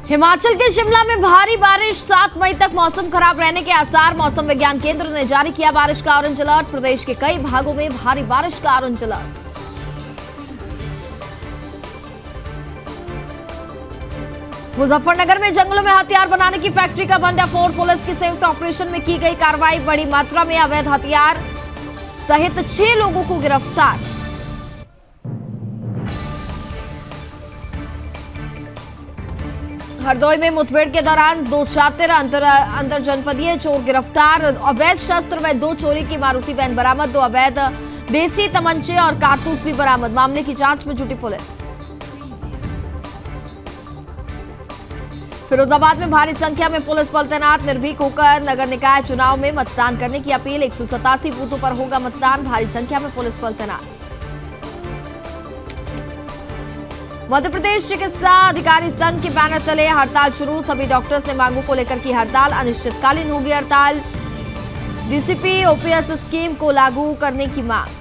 हिमाचल के शिमला में भारी बारिश, 7 मई तक मौसम खराब रहने के आसार। मौसम विज्ञान केंद्र ने जारी किया बारिश का ऑरेंज अलर्ट। प्रदेश के कई भागों में भारी बारिश का ऑरेंज अलर्ट। मुजफ्फरनगर में जंगलों में हथियार बनाने की फैक्ट्री का भंडाफोड़। पुलिस की संयुक्त ऑपरेशन में की गई कार्रवाई। बड़ी मात्रा में अवैध हथियार सहित 6 लोगों को गिरफ्तार। हरदोई में मुठभेड़ के दौरान 2 शातिर अंतर जनपदीय चोर गिरफ्तार। अवैध शस्त्र व 2 चोरी की मारुति वैन बरामद। 2 अवैध देसी तमंचे और कारतूस भी बरामद। मामले की जांच में जुटी पुलिस। फिरोजाबाद में भारी संख्या में पुलिस बल तैनात। निर्भीक होकर नगर निकाय चुनाव में मतदान करने की अपील। 187 बूथों पर होगा मतदान। भारी संख्या में पुलिस बल तैनात। मध्य प्रदेश चिकित्सा अधिकारी संघ के बैनर तले हड़ताल शुरू। सभी डॉक्टर्स ने मांगों को लेकर की हड़ताल। अनिश्चितकालीन होगी हड़ताल। डीसीपी ओपीएस स्कीम को लागू करने की मांग।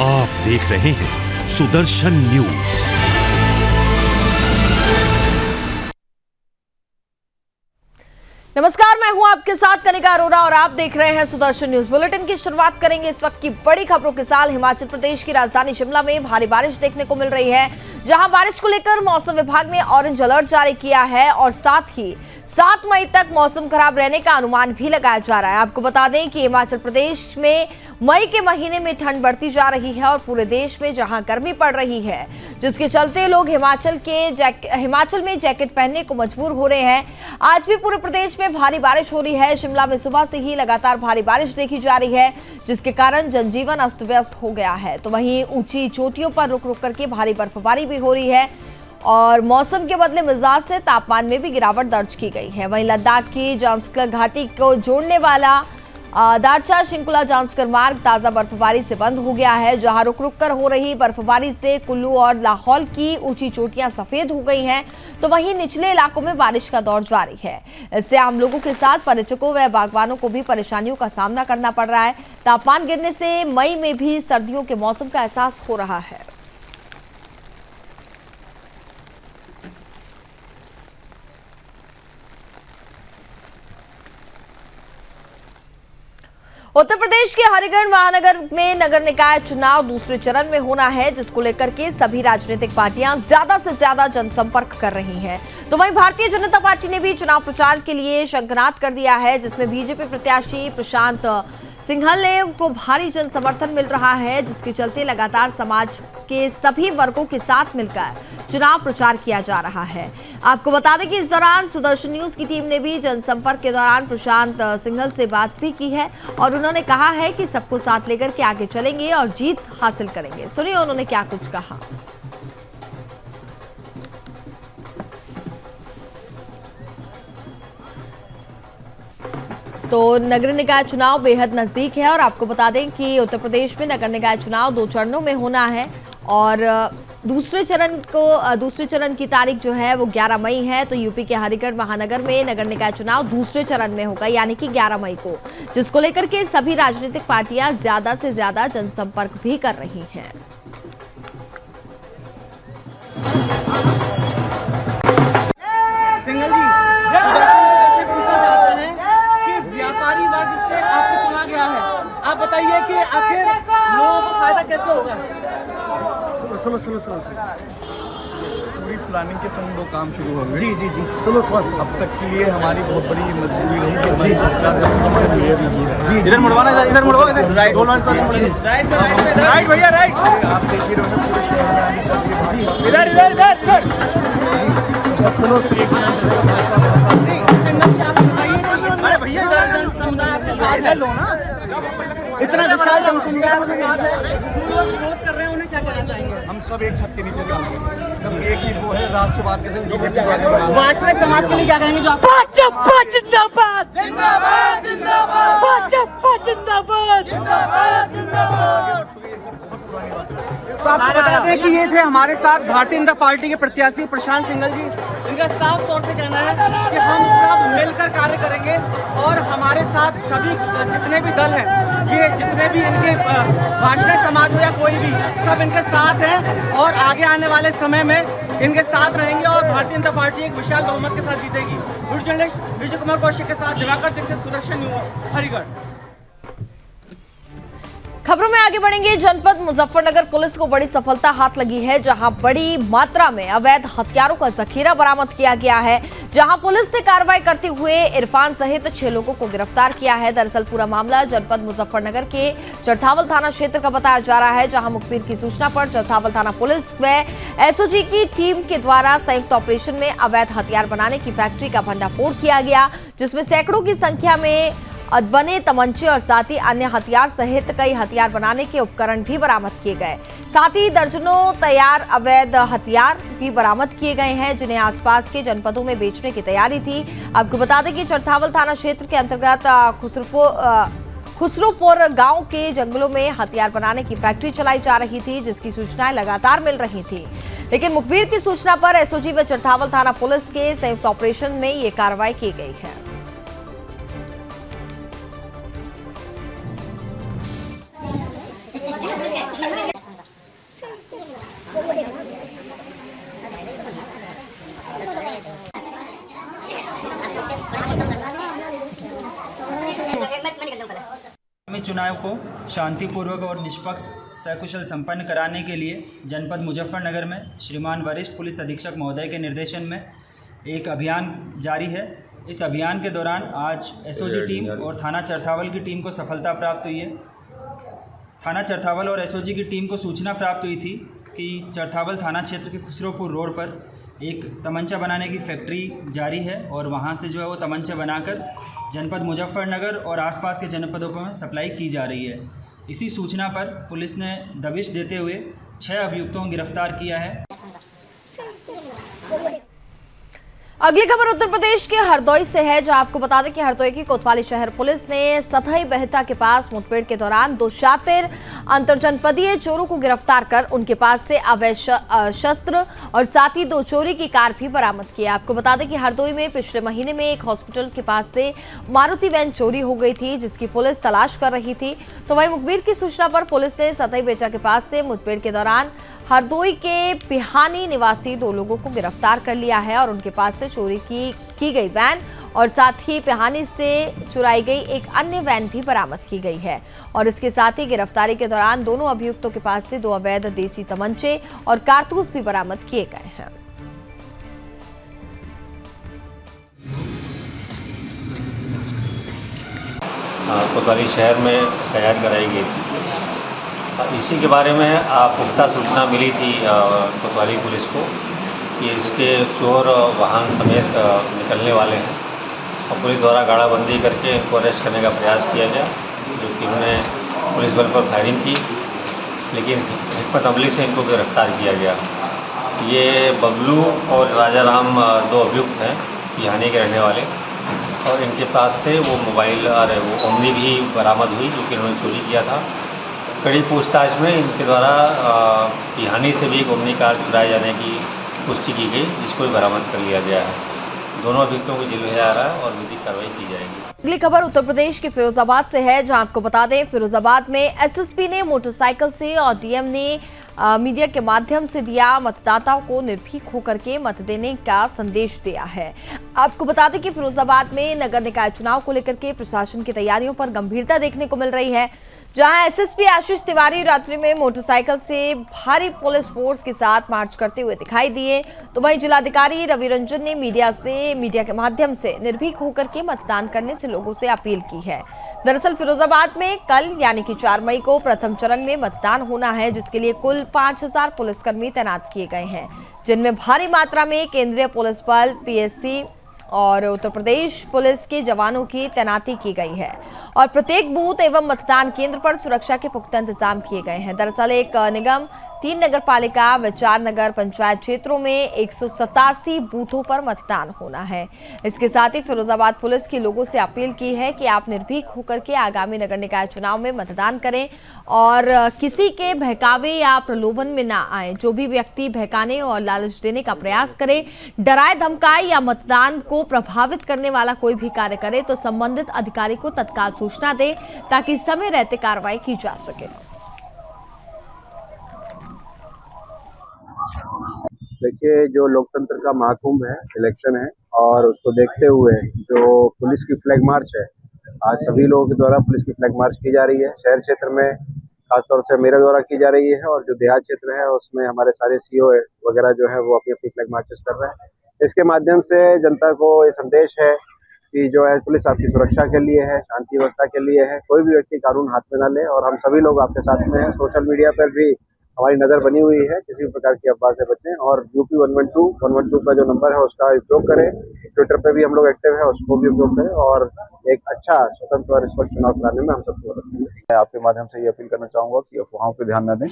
आप देख रहे हैं सुदर्शन न्यूज। नमस्कार, मैं हूं आपके साथ कनिका अरोड़ा और आप देख रहे हैं सुदर्शन न्यूज। बुलेटिन की शुरुआत करेंगे इस वक्त की बड़ी खबरों के साथ। हिमाचल प्रदेश की राजधानी शिमला में भारी बारिश देखने को मिल रही है, जहां बारिश को लेकर मौसम विभाग ने ऑरेंज अलर्ट जारी किया है और साथ ही 7 मई तक मौसम खराब रहने का अनुमान भी लगाया जा रहा है। आपको बता दें कि हिमाचल प्रदेश में मई के महीने में ठंड बढ़ती जा रही है और पूरे देश में जहां गर्मी पड़ रही है, जिसके चलते लोग हिमाचल में जैकेट पहनने को मजबूर हो रहे हैं। आज भी पूरे प्रदेश में भारी बारिश हो रही है। शिमला में सुबह से ही लगातार भारी बारिश देखी जा रही है, जिसके कारण जनजीवन अस्त व्यस्त हो गया है। तो वहीं ऊंची चोटियों पर रुक रुक करके भारी बर्फबारी भी हो रही है और मौसम के बदले मिजाज से तापमान में भी गिरावट दर्ज की गई है। वहीं लद्दाख की जांस्कर घाटी को जोड़ने वाला दारचा शिंकुला जांस्कर मार्ग ताजा बर्फबारी से बंद हो गया है, जहां रुक रुक कर हो रही बर्फबारी से कुल्लू और लाहौल की ऊंची चोटियां सफेद हो गई हैं। तो वहीं निचले इलाकों में बारिश का दौर जारी है। इससे आम लोगों के साथ पर्यटकों व बागवानों को भी परेशानियों का सामना करना पड़ रहा है। तापमान गिरने से मई में भी सर्दियों के मौसम का एहसास हो रहा है। उत्तर प्रदेश के हरिगढ़ महानगर में नगर निकाय चुनाव दूसरे चरण में होना है, जिसको लेकर के सभी राजनीतिक पार्टियां ज्यादा से ज्यादा जनसंपर्क कर रही हैं। तो वहीं भारतीय जनता पार्टी ने भी चुनाव प्रचार के लिए शंखनाद कर दिया है, जिसमें बीजेपी प्रत्याशी प्रशांत सिंघल को भारी जन समर्थन मिल रहा है, जिसके चलते लगातार समाज के सभी वर्गों के साथ मिलकर चुनाव प्रचार किया जा रहा है। आपको बता दें कि इस दौरान सुदर्शन न्यूज की टीम ने भी जनसंपर्क के दौरान प्रशांत सिंघल से बात भी की है और उन्होंने कहा है कि सबको साथ लेकर के आगे चलेंगे और जीत हासिल करेंगे। सुनिए उन्होंने क्या कुछ कहा। तो नगर निकाय चुनाव बेहद नजदीक है और आपको बता दें कि उत्तर प्रदेश में नगर निकाय चुनाव 2 चरणों में होना है और दूसरे चरण की तारीख जो है वो 11 मई है। तो यूपी के हरिगढ़ महानगर में नगर निकाय चुनाव दूसरे चरण में होगा, यानी कि 11 मई को, जिसको लेकर के सभी राजनीतिक पार्टियां ज्यादा से ज्यादा जनसंपर्क भी कर रही हैं। आप बताइए कि आखिर लोगों को फायदा कैसे होगा? सुनो पूरी प्लानिंग के संग वो काम शुरू हो गए। जी सुनो, अब तक के लिए हमारी बहुत बड़ी मजबूरी रही कि हमारी सरकार जी इधर मुड़वाना, इधर मुड़वाओ, राइट भैया, राइट। आप देख ही रहे हो पूरे शहर में आनी चाहिए। इधर सुनो, अरे भैया इधर लो ना, इतना विशाल जनसमुदाय के साथ है, लोग विरोध कर रहे हैं, उन्हें क्या कहना चाहेंगे? हम सब एक छत के नीचे काम करते हैं, सब एक ही वो है राष्ट्रवाद के संग वाजपेयी समाज के लिए क्या कहेंगे? जो आप भाजपा जिंदाबाद, जिंदाबाद जिंदाबाद, भाजपा जिंदाबाद, जिंदाबाद जिंदाबाद। बहुत पुरानी बात है। तो आपको बता दें कि ये थे हमारे साथ भारतीय जनता पार्टी के प्रत्याशी प्रशांत सिंघल जी। इनका साफ तौर से कहना है कि हम सब मिलकर कार्य करेंगे और हमारे साथ सभी जितने भी दल हैं, ये जितने भी इनके भाषण समाज हो या कोई भी, सब इनके साथ हैं और आगे आने वाले समय में इनके साथ रहेंगे और भारतीय जनता पार्टी एक विशाल बहुमत के साथ जीतेगी। वीडियो जर्नलिस्ट विजय कुमार कौशिक के साथ दिवाकर दीक्षित, सुदर्शन न्यूज, हरिगढ़। खबरों में आगे बढ़ेंगे। जनपद मुजफ्फरनगर पुलिस को बड़ी सफलता हाथ लगी है, जहां बड़ी मात्रा में अवैध हथियारों का जखीरा बरामद किया गया है, जहां पुलिस ने कार्रवाई करते हुए इरफान सहित 6 लोगों को गिरफ्तार किया है। दरअसल पूरा मामला जनपद मुजफ्फरनगर के चरथावल थाना क्षेत्र का बताया जा रहा है, जहां मुखबिर की सूचना पर चरथावल थाना पुलिस व एसओजी की टीम के द्वारा संयुक्त ऑपरेशन में अवैध हथियार बनाने की फैक्ट्री का भंडाफोड़ किया गया, जिसमें सैकड़ों की संख्या में अदबने तमंचे और साथ ही अन्य हथियार सहित कई हथियार बनाने के उपकरण भी बरामद किए गए। साथ ही दर्जनों तैयार अवैध हथियार भी बरामद किए गए हैं, जिन्हें आसपास के जनपदों में बेचने की तैयारी थी। आपको बता दें कि चरथावल थाना क्षेत्र के अंतर्गत खुसरोपुर गांव के जंगलों में हथियार बनाने की फैक्ट्री चलाई जा रही थी, जिसकी सूचनाएं लगातार मिल रही थी। लेकिन मुखबिर की सूचना पर एसओजी व चरथावल थाना पुलिस के संयुक्त ऑपरेशन में ये कार्रवाई की गई है। आगामी चुनाव को शांतिपूर्वक और निष्पक्ष सकुशल संपन्न कराने के लिए जनपद मुजफ्फरनगर में श्रीमान वरिष्ठ पुलिस अधीक्षक महोदय के निर्देशन में एक अभियान जारी है। इस अभियान के दौरान आज एसओजी टीम और थाना चरथावल की टीम को सफलता प्राप्त हुई है। थाना चरथावल और एसओजी की टीम को सूचना प्राप्त हुई थी कि चरथावल थाना क्षेत्र के खुसरोपुर रोड पर एक तमंचा बनाने की फैक्ट्री जारी है और वहां से जो है वो तमंचा बनाकर जनपद मुजफ्फरनगर और आसपास के जनपदों में सप्लाई की जा रही है। इसी सूचना पर पुलिस ने दबिश देते हुए 6 अभियुक्तों को गिरफ्तार किया है। अगली खबर उत्तर प्रदेश के हरदोई से है, जहां आपको बता दें कि हरदोई की कोतवाली शहर पुलिस ने सथई बेहटा के पास मुठभेड़ के दौरान 2 शातिर अंतरजनपदीय चोरों को गिरफ्तार कर उनके पास से अवैध शस्त्र और साथ ही 2 चोरी की कार भी बरामद की। आपको बता दें कि हरदोई में पिछले महीने में एक हॉस्पिटल के पास से मारुति वैन चोरी हो गई थी, जिसकी पुलिस तलाश कर रही थी। तो वहीं मुखबिर की सूचना पर पुलिस ने सथई बेहटा के पास से मुठभेड़ के दौरान हरदोई के पिहानी निवासी 2 लोगों को गिरफ्तार कर लिया है और उनके पास से चोरी की गई वैन और साथ ही पिहानी से चुराई गई एक अन्य वैन भी बरामद की गई है। और इसके साथ ही गिरफ्तारी के दौरान दोनों अभियुक्तों के पास से 2 अवैध देसी तमंचे और कारतूस भी बरामद किए गए हैं। कोतवाली शहर में तैयार कराई गई थी। इसी के बारे में पुख्ता सूचना मिली थी कोतवाली पुलिस को कि इसके चोर वाहन समेत निकलने वाले हैं और पुलिस द्वारा गाड़ाबंदी करके इनको अरेस्ट करने का प्रयास किया गया, जो कि उन्होंने पुलिस बल पर फायरिंग की, लेकिन हिकमत अमली से इनको गिरफ्तार किया गया। ये बबलू और राजाराम 2 अभियुक्त हैं, पिहानी के रहने वाले, और इनके पास से वो मोबाइल और वो ओमनी भी बरामद हुई, जो कि इन्होंने चोरी किया था। कड़ी पूछताछ में इनके द्वारा पिहानी से भी एक ओमनी कार चुराए जाने की पुष्टि की गई, जिसको भी बरामद कर लिया गया है। दोनों अभियुक्तों को जेल भेजा जा रहा है और विधिक कार्रवाई की जाएगी। अगली खबर उत्तर प्रदेश के फिरोजाबाद से है, जहां आपको बता दें फिरोजाबाद में एसएसपी ने मोटरसाइकिल से और डीएम ने मीडिया के माध्यम से दिया मतदाताओं को निर्भीक होकर के मत देने का संदेश दिया है। आपको बता दें कि फिरोजाबाद में नगर निकाय चुनाव को लेकर के प्रशासन की तैयारियों पर गंभीरता देखने को मिल रही है, जहां एसएसपी आशीष तिवारी रात्रि में मोटरसाइकिल से भारी पुलिस फोर्स के साथ मार्च करते हुए दिखाई दिए। तो वहीं जिलाधिकारी रवि रंजन ने मीडिया के माध्यम से निर्भीक होकर के मतदान करने से लोगों से अपील की है। दरअसल फिरोजाबाद में कल यानी कि 4 मई को प्रथम चरण में मतदान होना है, जिसके लिए कुल 5000 पुलिसकर्मी तैनात किए गए हैं, जिनमें भारी मात्रा में केंद्रीय पुलिस बल, पीएससी और उत्तर प्रदेश पुलिस के जवानों की तैनाती की गई है और प्रत्येक बूथ एवं मतदान केंद्र पर सुरक्षा के पुख्ता इंतजाम किए गए हैं। दरअसल एक निगम 3 नगरपालिका व 4 नगर पंचायत क्षेत्रों में 187 बूथों पर मतदान होना है। इसके साथ ही फिरोजाबाद पुलिस की लोगों से अपील की है कि आप निर्भीक होकर के आगामी नगर निकाय चुनाव में मतदान करें और किसी के बहकावे या प्रलोभन में ना आए। जो भी व्यक्ति बहकाने और लालच देने का प्रयास करे, डराए धमकाए या मतदान को प्रभावित करने वाला कोई भी कार्य करे तो संबंधित अधिकारी को तत्काल सूचना दे ताकि समय रहते कार्रवाई की जा सके। देखिए, जो लोकतंत्र का महाकुंभ है, इलेक्शन है, और उसको देखते हुए जो पुलिस की फ्लैग मार्च है, आज सभी लोगों के द्वारा पुलिस की फ्लैग मार्च की जा रही है। शहर क्षेत्र में खासतौर से मेरे द्वारा की जा रही है, और जो देहात क्षेत्र है उसमें हमारे सारे सीओ वगैरह जो है वो अपनी अपनी फ्लैग मार्चेस कर रहे हैं। इसके माध्यम से जनता को ये संदेश है कि जो है पुलिस आपकी सुरक्षा के लिए है, शांति व्यवस्था के लिए है। कोई भी व्यक्ति कानून हाथ में न ले, और हम सभी लोग आपके साथ में हैं। सोशल मीडिया पर भी हमारी नज़र बनी हुई है, किसी भी प्रकार की अफवाह से बचें, और UP 112 का जो नंबर है उसका उपयोग करें। ट्विटर पे भी हम लोग एक्टिव है, उसको भी उपयोग करें, और एक अच्छा स्वतंत्र और निष्पक्ष चुनाव कराने में हम सबको मदद करें। मैं आपके माध्यम से ये अपील करना चाहूँगा कि अफवाहों पर ध्यान न दें।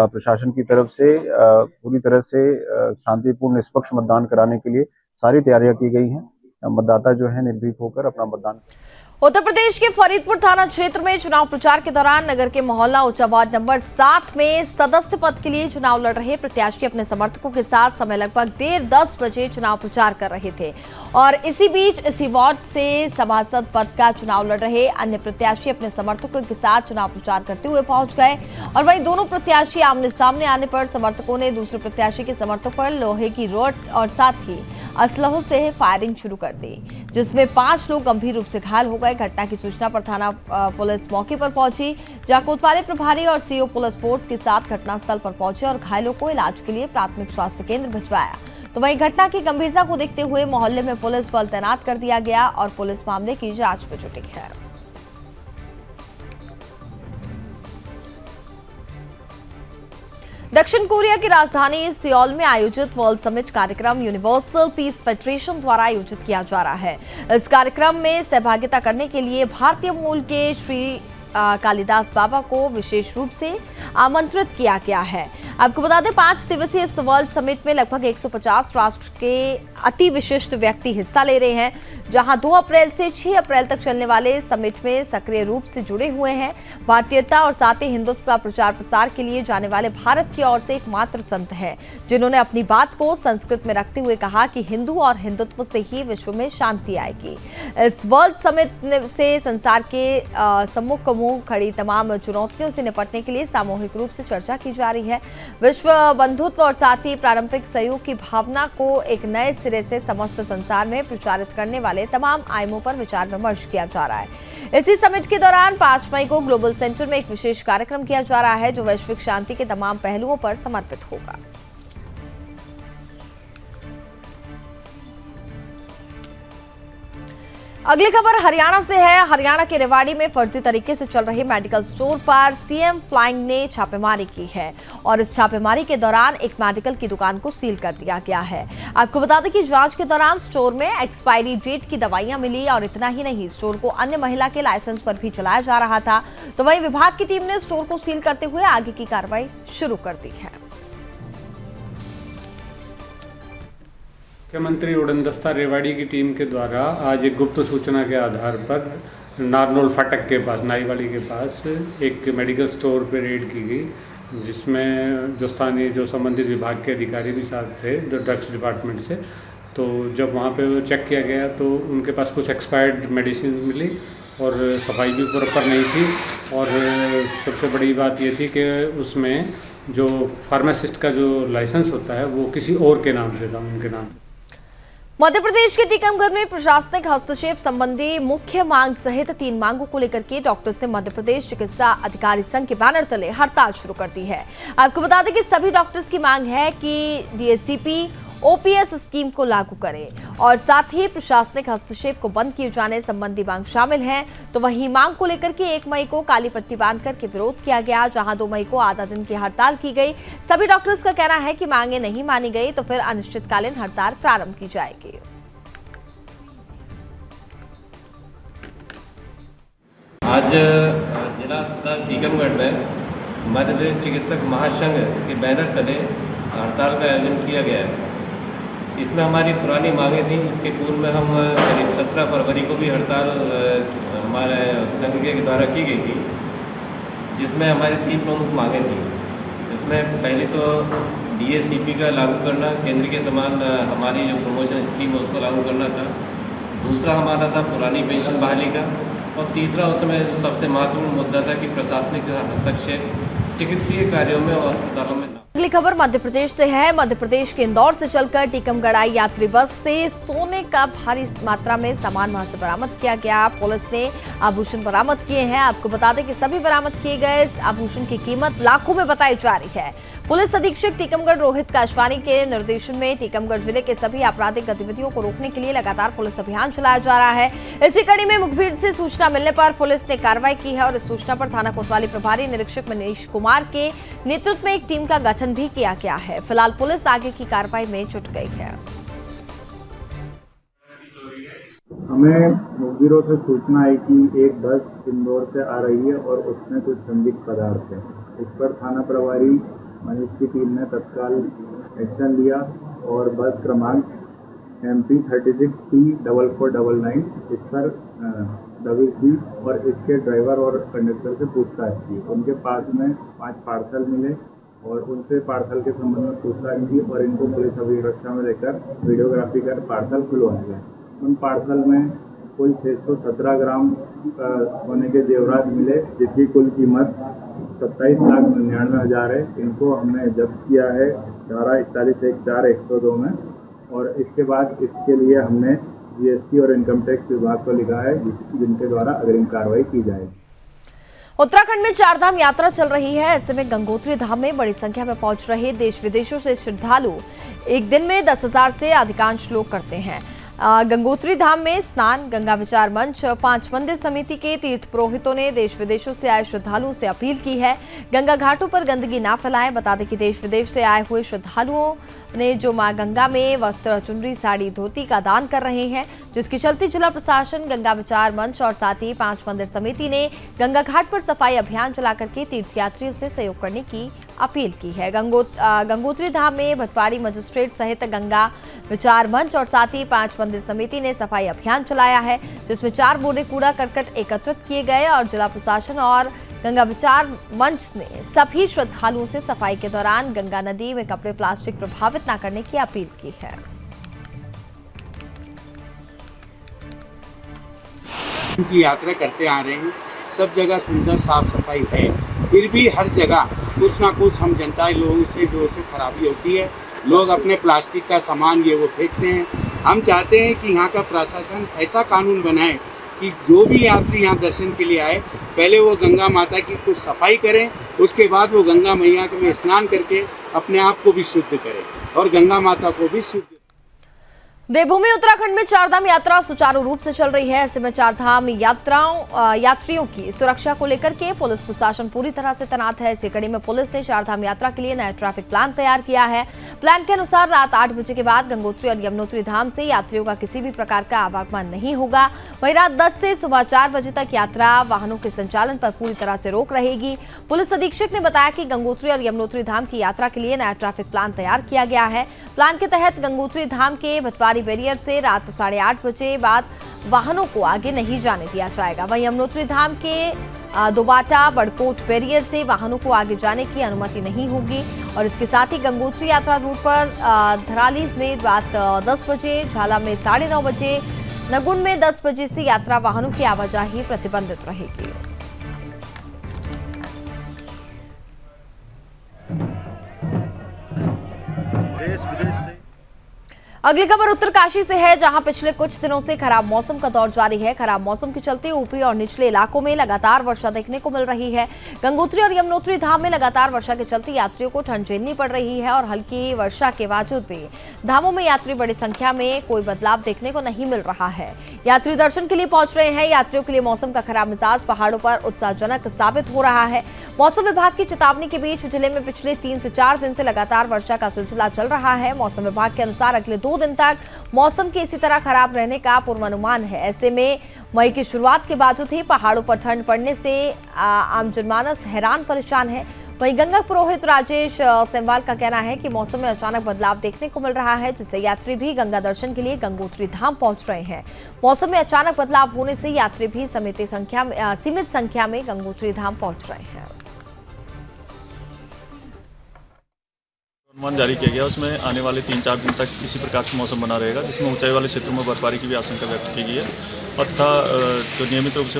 प्रशासन की तरफ से पूरी तरह से शांतिपूर्ण निष्पक्ष मतदान कराने के लिए सारी तैयारियां की गई हैं। मतदाता जो है निर्भीक होकर अपना मतदान। उत्तर प्रदेश के फरीदपुर थाना क्षेत्र में चुनाव प्रचार के दौरान नगर के मोहल्ला ऊंचा वार्ड नंबर 7 में सदस्य पद के लिए चुनाव लड़ रहे प्रत्याशी अपने समर्थकों के साथ समय लगभग 10:30 बजे चुनाव प्रचार कर रहे थे और इसी बीच इसी वार्ड से सभासद पद का चुनाव लड़ रहे अन्य प्रत्याशी अपने समर्थकों के साथ चुनाव प्रचार करते हुए पहुंच गए और वहीं दोनों प्रत्याशी आमने सामने आने पर समर्थकों ने दूसरे प्रत्याशी के समर्थकों पर लोहे की रॉड और साथ ही असलहों से फायरिंग शुरू कर दी, जिसमें 5 लोग गंभीर रूप से घायल हो गए। घटना की सूचना पर थाना पुलिस मौके पर पहुंची, जहां कोतवाली प्रभारी और सीओ पुलिस फोर्स के साथ घटनास्थल पर पहुंचे और घायलों को इलाज के लिए प्राथमिक स्वास्थ्य केंद्र भिजवाया। तो वहीं घटना की गंभीरता को देखते हुए मोहल्ले में पुलिस बल तैनात कर दिया गया और पुलिस मामले की जांच में जुटी है। दक्षिण कोरिया की राजधानी सियोल में आयोजित वर्ल्ड समिट कार्यक्रम यूनिवर्सल पीस फेडरेशन द्वारा आयोजित किया जा रहा है। इस कार्यक्रम में सहभागिता करने के लिए भारतीय मूल के श्री कालिदास बाबा को विशेष रूप से आमंत्रित किया गया है। आपको बता दें 5 दिवसीय इस वर्ल्ड समिट में लगभग 150 राष्ट्र के अति विशिष्ट व्यक्ति हिस्सा ले रहे हैं, जहां 2 अप्रैल से 6 अप्रैल तक चलने वाले समिट में सक्रिय रूप से जुड़े हुए हैं। भारतीयता और साथ ही हिंदुत्व का प्रचार प्रसार के लिए जाने वाले भारत की ओर से एकमात्र संत हैं, जिन्होंने अपनी बात को संस्कृत में रखते हुए कहा कि हिंदू और हिंदुत्व से ही विश्व में शांति आएगी। इस वर्ल्ड समिट से संसार के सम्मुख खड़ी तमाम चुनौतियों से निपटने के लिए सामूहिक रूप से चर्चा की जा रही है। विश्व बंधुत्व और साथ ही पारंपरिक सहयोग की भावना को एक नए सिरे से समस्त संसार में प्रचारित करने वाले तमाम आयामों पर विचार विमर्श किया जा रहा है। इसी समिट के दौरान 5 मई को ग्लोबल सेंटर में एक विशेष कार्यक्रम किया जा रहा है, जो वैश्विक शांति के तमाम पहलुओं पर समर्पित होगा। अगली खबर हरियाणा से है। हरियाणा के रेवाड़ी में फर्जी तरीके से चल रहे मेडिकल स्टोर पर सीएम फ्लाइंग ने छापेमारी की है और इस छापेमारी के दौरान एक मेडिकल की दुकान को सील कर दिया गया है। आपको बता दें कि जांच के दौरान स्टोर में एक्सपायरी डेट की दवाइयां मिली और इतना ही नहीं, स्टोर को अन्य महिला के लाइसेंस पर भी चलाया जा रहा था। तो वहीं विभाग की टीम ने स्टोर को सील करते हुए आगे की कार्रवाई शुरू कर दी है। मुख्यमंत्री उड़नदस्ता रेवाड़ी की टीम के द्वारा आज एक गुप्त सूचना के आधार पर नारनौल फाटक के पास, नाईवाड़ी के पास एक मेडिकल स्टोर पर रेड की गई, जिसमें जो संबंधित विभाग के अधिकारी भी साथ थे, ड्रग्स डिपार्टमेंट से। तो जब वहाँ पे चेक किया गया तो उनके पास कुछ एक्सपायर्ड मेडिसिन मिली और सफाई भी प्रॉपर नहीं थी, और सबसे बड़ी बात ये थी कि उसमें जो फार्मासिस्ट का जो लाइसेंस होता है वो किसी और के नाम से था, उनके नाम। मध्य प्रदेश के टीकमगढ़ में प्रशासनिक हस्तक्षेप संबंधी मुख्य मांग सहित 3 मांगों को लेकर के डॉक्टर्स ने मध्य प्रदेश चिकित्सा अधिकारी संघ के बैनर तले हड़ताल शुरू कर दी है। आपको बता दें कि सभी डॉक्टर्स की मांग है कि डीएससीपी ओपीएस स्कीम को लागू करें और साथ ही प्रशासनिक हस्तक्षेप को बंद किए जाने संबंधी मांग शामिल है। तो वहीं मांग को लेकर के 1 मई को काली पट्टी बांध करके विरोध किया गया, जहां 2 मई को आधा दिन की हड़ताल की गई। सभी डॉक्टर्स का कहना है कि मांगे नहीं मानी गई तो फिर अनिश्चितकालीन हड़ताल प्रारंभ की जाएगी। आज जिला अस्पताल टीकमगढ़ में मध्य प्रदेश चिकित्सक महासंघ के बैनर तले हड़ताल का आयोजन किया गया है। इसमें हमारी पुरानी मांगें थी। इसके पूर्व में हम करीब 17 फरवरी को भी हड़ताल हमारे संघ के द्वारा की गई थी, जिसमें हमारी 3 प्रमुख मांगें थी। इसमें पहले तो DACP का लागू करना, केंद्र के समान हमारी जो प्रमोशन स्कीम है उसको लागू करना था। दूसरा हमारा था पुरानी पेंशन बहाली का, और तीसरा उस समय सबसे महत्वपूर्ण मुद्दा था कि प्रशासनिक हस्तक्षेप चिकित्सीय कार्यों में और अस्पतालों में। अगली खबर मध्य प्रदेश से है। मध्य प्रदेश के इंदौर से चलकर टीकमगढ़ आई यात्री बस से सोने का भारी मात्रा में सामान वहां से बरामद किया गया। पुलिस ने आभूषण बरामद किए हैं। आपको बता दें कि सभी बरामद किए गए आभूषण की कीमत लाखों में बताई जा रही है। पुलिस अधीक्षक टीकमगढ़ रोहित काशवानी के निर्देशन में टीकमगढ़ जिले के सभी आपराधिक गतिविधियों को रोकने के लिए लगातार पुलिस अभियान चलाया जा रहा है। इसी कड़ी में मुखबिर से सूचना मिलने पर पुलिस ने कार्रवाई की है और इस सूचना पर थाना कोतवाली प्रभारी निरीक्षक मनीष कुमार के नेतृत्व में एक टीम का गठन भी किया गया है। फिलहाल पुलिस आगे की कार्रवाई में जुट गई है। हमें मुखबिरों से सूचना आई कि एक बस इंदौर से आ रही है और उसमें कुछ संदिग्ध पदार्थ है। इस पर थाना प्रभारी मनीष की टीम ने तत्काल एक्शन लिया और बस क्रमांक MP 36T4499 इस पर दबिश दी और इसके ड्राइवर और कंडक्टर से पूछताछ की। उनके पास में 5 पार्सल मिले और उनसे पार्सल के संबंध में पूछताछ की और इनको पुलिस अभिरक्षा में लेकर वीडियोग्राफी कर पार्सल खुलवाए गए। उन पार्सल में कुल 617 ग्राम सोने के जेवरात मिले, जिसकी कुल कीमत 27,99,000 है। इनको हमने जब्त किया है धारा 41/4/102 में, और इसके बाद इसके लिए हमने GST और इनकम टैक्स विभाग को लिखा है, जिनके द्वारा अग्रिम कार्रवाई की जाएगी। उत्तराखंड में 4 धाम यात्रा चल रही है। ऐसे में गंगोत्री धाम में बड़ी संख्या में पहुंच रहे देश विदेशों से श्रद्धालु एक दिन में 10,000 से अधिकांश लोग करते हैं। गंगोत्री धाम में स्नान। गंगा विचार मंच 5 मंदिर समिति के तीर्थ पुरोहितों ने देश विदेशों से आए श्रद्धालुओं से अपील की है, गंगा घाटों पर गंदगी ना फैलाएं। बता दें कि देश विदेश से आए हुए श्रद्धालुओं ने जो मां गंगा में वस्त्र, चुनरी, साड़ी, धोती का दान कर रहे हैं, जिसकी चलती जिला प्रशासन, गंगा विचार मंच और साथ ही 5 मंदिर समिति ने गंगा घाट पर सफाई अभियान चलाकर के तीर्थयात्रियों से सहयोग करने की अपील की है। गंगोत्री धाम में भटवाड़ी मजिस्ट्रेट सहित गंगा विचार मंच और साथ ही 5 मंदिर समिति ने सफाई अभियान चलाया है, जिसमें 4 बोरे कूड़ा करकट एकत्रित किए गए और जिला प्रशासन और गंगा विचार मंच ने सभी श्रद्धालुओं से सफाई के दौरान गंगा नदी में कपड़े, प्लास्टिक प्रभावित न करने की अपील की है। की यात्रा करते आ रहे हैं, सब जगह सुंदर साफ सफाई है, फिर भी हर जगह कुछ ना कुछ हम जनता लोगों से जो है खराबी होती है। लोग अपने प्लास्टिक का सामान ये वो फेंकते हैं। हम चाहते हैं कि यहाँ का प्रशासन ऐसा कानून बनाए कि जो भी यात्री यहाँ दर्शन के लिए आए, पहले वो गंगा माता की कुछ सफाई करें, उसके बाद वो गंगा मैया में स्नान करके अपने आप को भी शुद्ध करें और गंगा माता को भी शुद्ध। देवभूमि उत्तराखंड में 4 धाम यात्रा सुचारू रूप से चल रही है। ऐसे में 4 धाम यात्रियों की सुरक्षा को लेकर के पुलिस प्रशासन पूरी तरह से तैनात है। इसी कड़ी में पुलिस ने 4 धाम यात्रा के लिए नया ट्रैफिक प्लान तैयार किया है। प्लान के अनुसार रात 8 बजे के बाद गंगोत्री और यमुनोत्री धाम से यात्रियों का किसी भी प्रकार का आवागमन नहीं होगा। वहीं रात 10 से सुबह 4 बजे तक यात्रा वाहनों के संचालन पर पूरी तरह से रोक रहेगी। पुलिस अधीक्षक ने बताया कि गंगोत्री और यमुनोत्री धाम की यात्रा के लिए नया ट्रैफिक प्लान तैयार किया गया है। प्लान के तहत गंगोत्री धाम के भटवाड़ी बैरियर से रात 8:30 बजे बाद वाहनों को आगे नहीं जाने दिया जाएगा। वहीं यमुनोत्री धाम के दोबाटा बड़कोट बैरियर से वाहनों को आगे जाने की अनुमति नहीं होगी। और इसके साथ ही गंगोत्री यात्रा रूट पर धराली में रात 10 बजे, झाला में 9:30 बजे, नगुन में 10 बजे से यात्रा वाहनों की आवाजाही प्रतिबंधित रहेगी। देश विदेश से अगली खबर उत्तरकाशी से है, जहां पिछले कुछ दिनों से खराब मौसम का दौर जारी है। खराब मौसम के चलते ऊपरी और निचले इलाकों में लगातार वर्षा देखने को मिल रही है। गंगोत्री और यमुनोत्री धाम में लगातार वर्षा के चलते यात्रियों को ठंड झेलनी पड़ रही है और हल्की वर्षा के बावजूद भी धामों में यात्री बड़ी संख्या में कोई बदलाव देखने को नहीं मिल रहा है। यात्री दर्शन के लिए पहुंच रहे हैं। यात्रियों के लिए मौसम का खराब मिजाज पहाड़ों पर उत्साहजनक साबित हो रहा है। मौसम विभाग की चेतावनी के बीच जिले में पिछले 3 से 4 दिन से लगातार वर्षा का सिलसिला चल रहा है। मौसम विभाग के अनुसार अगले 2 दिन तक मौसम के इसी तरह खराब रहने का पूर्वानुमान है। ऐसे में मई की शुरुआत के बावजूद ही पहाड़ों पर ठंड पड़ने से आम जनमानस हैरान परेशान है। वहीं गंगा पुरोहित राजेश सेमवाल का कहना है कि मौसम में अचानक बदलाव देखने को मिल रहा है, जिससे यात्री भी गंगा दर्शन के लिए गंगोत्री धाम पहुंच रहे हैं। मौसम में अचानक बदलाव होने से यात्री भी सीमित संख्या में गंगोत्री धाम पहुंच रहे हैं। अनुमान जारी किया गया, उसमें आने वाले 3-4 दिन तक इसी प्रकार से मौसम बना रहेगा, जिसमें ऊंचाई वाले क्षेत्रों में बर्फबारी की भी आशंका व्यक्त की गई है और तथा जो नियमित रूप से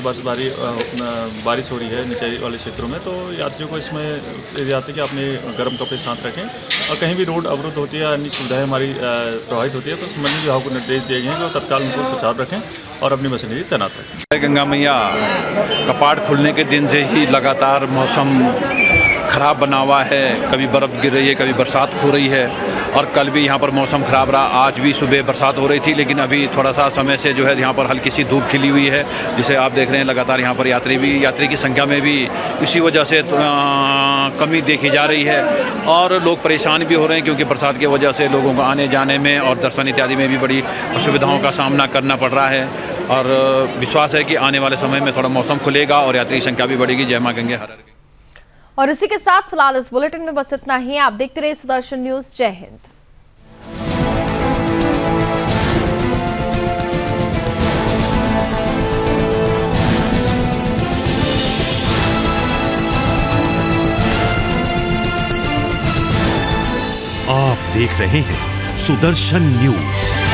बारिश हो रही है नीचे वाले क्षेत्रों में, तो यात्रियों को इसमें एहतियात है कि अपने गर्म कपड़े साथ रखें और कहीं भी रोड अवरुद्ध होती है, अन्य सुविधाएँ हमारी प्रभावित होती है तो संबंधित विभाग को निर्देश दिए गए हैं कि तत्काल उनको सुचारू रखें और अपनी मशीनरी तैनात रखें। गंगा मैया कपाट खुलने के दिन से ही लगातार मौसम ख़राब बना हुआ है, कभी बर्फ़ गिर रही है, कभी बरसात हो रही है और कल भी यहाँ पर मौसम ख़राब रहा। आज भी सुबह बरसात हो रही थी, लेकिन अभी थोड़ा सा समय से जो है यहाँ पर हल्की सी धूप खिली हुई है, जिसे आप देख रहे हैं लगातार यहाँ पर यात्री की संख्या में भी इसी वजह से कमी देखी जा रही है और लोग परेशान भी हो रहे हैं, क्योंकि बरसात की वजह से लोगों को आने जाने में और दर्शन इत्यादि में भी बड़ी असुविधाओं का सामना करना पड़ रहा है और विश्वास है कि आने वाले समय में थोड़ा मौसम खुलेगा और यात्री संख्या भी बढ़ेगी। जय मां गंगे, हर हर। और इसी के साथ फिलहाल इस बुलेटिन में बस इतना ही। आप देखते रहिए सुदर्शन न्यूज। जय हिंद। आप देख रहे हैं सुदर्शन न्यूज।